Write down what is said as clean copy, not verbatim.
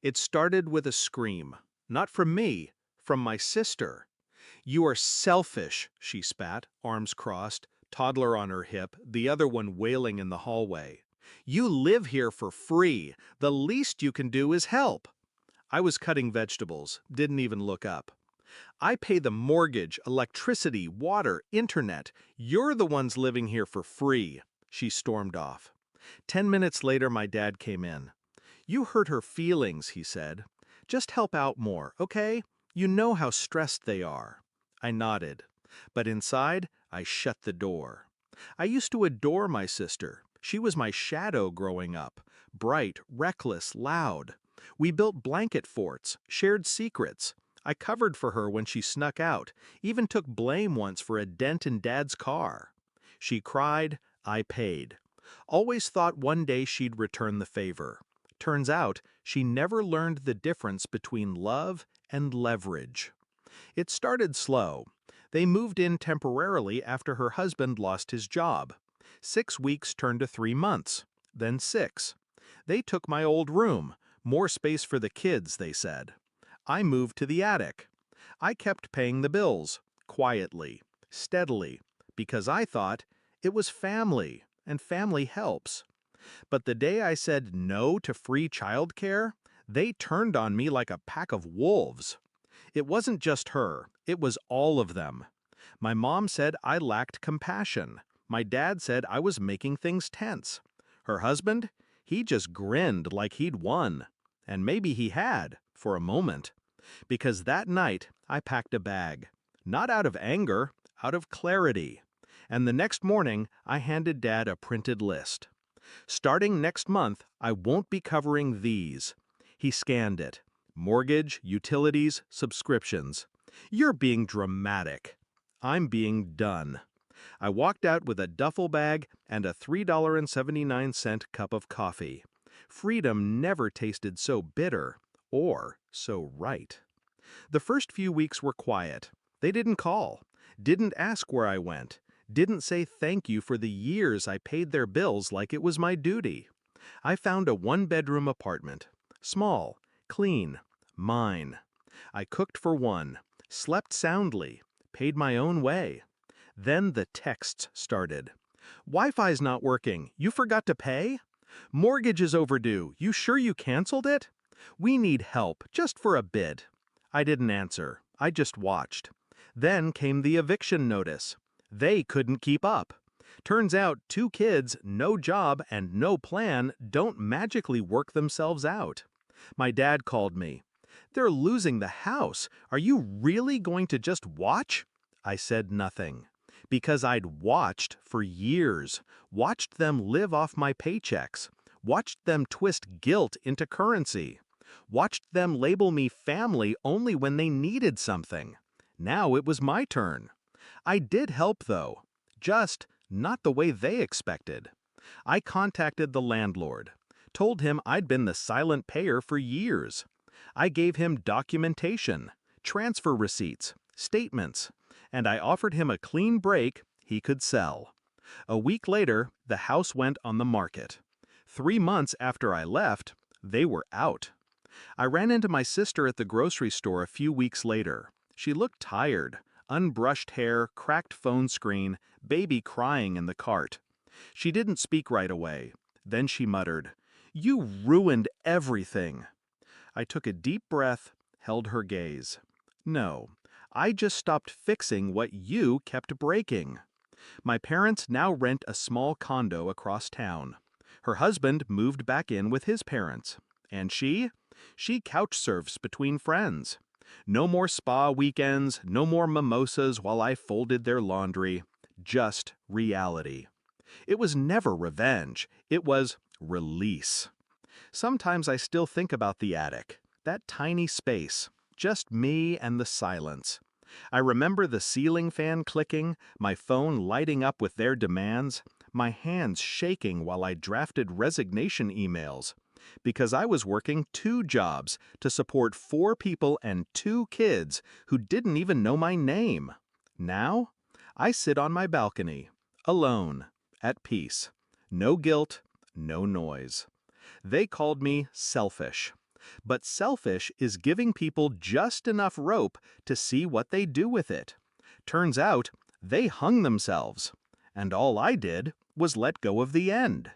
It started with a scream. Not from me, from my sister. "You are selfish," she spat, arms crossed, toddler on her hip, the other one wailing in the hallway. "You live here for free. The least you can do is help." I was cutting vegetables, didn't even look up. "I pay the mortgage, electricity, water, internet. You're the ones living here for free." She stormed off. 10 minutes later, my dad came in. "You hurt her feelings," he said. "Just help out more, okay? You know how stressed they are." I nodded. But inside, I shut the door. I used to adore my sister. She was my shadow growing up. Bright, reckless, loud. We built blanket forts, shared secrets. I covered for her when she snuck out, even took blame once for a dent in Dad's car. She cried, I paid. Always thought one day she'd return the favor. Turns out, she never learned the difference between love and leverage. It started slow. They moved in temporarily after her husband lost his job. 6 weeks turned to 3 months, then 6. They took my old room, more space for the kids, they said. I moved to the attic. I kept paying the bills, quietly, steadily, because I thought it was family, and family helps. But the day I said no to free childcare, they turned on me like a pack of wolves. It wasn't just her, it was all of them. My mom said I lacked compassion. My dad said I was making things tense. Her husband? He just grinned like he'd won. And maybe he had, for a moment. Because that night, I packed a bag. Not out of anger, out of clarity. And the next morning, I handed Dad a printed list. Starting next month, I won't be covering these. He scanned it. Mortgage, utilities, subscriptions. You're being dramatic. I'm being done. I walked out with a duffel bag and a $3.79 cup of coffee. Freedom never tasted so bitter or so right. The first few weeks were quiet. They didn't call, didn't ask where I went, didn't say thank you for the years I paid their bills like it was my duty. I found a one-bedroom apartment. Small, clean, mine. I cooked for one, slept soundly, paid my own way. Then the texts started. "Wi-Fi's not working. You forgot to pay? Mortgage is overdue. You sure you canceled it? We need help, just for a bit." I didn't answer. I just watched. Then came the eviction notice. They couldn't keep up. Turns out 2 kids, no job, and no plan don't magically work themselves out. My dad called me. "They're losing the house. Are you really going to just watch?" I said nothing. Because I'd watched for years. Watched them live off my paychecks. Watched them twist guilt into currency. Watched them label me family only when they needed something. Now it was my turn. I did help, though. Just not the way they expected. I contacted the landlord. Told him I'd been the silent payer for years. I gave him documentation, transfer receipts, statements, and I offered him a clean break he could sell. A week later, the house went on the market. 3 months after I left, they were out. I ran into my sister at the grocery store a few weeks later. She looked tired, unbrushed hair, cracked phone screen, baby crying in the cart. She didn't speak right away. Then she muttered, "You ruined everything." I took a deep breath, held her gaze. "No, I just stopped fixing what you kept breaking." My parents now rent a small condo across town. Her husband moved back in with his parents. And she? She couch surfs between friends. No more spa weekends, no more mimosas while I folded their laundry. Just reality. It was never revenge. It was release. Sometimes I still think about the attic, that tiny space, just me and the silence. I remember the ceiling fan clicking, my phone lighting up with their demands, my hands shaking while I drafted resignation emails. Because I was working 2 jobs to support 4 people and 2 kids who didn't even know my name. Now, I sit on my balcony, alone, at peace. No guilt, no noise. They called me selfish. But selfish is giving people just enough rope to see what they do with it. Turns out, they hung themselves. And all I did was let go of the end.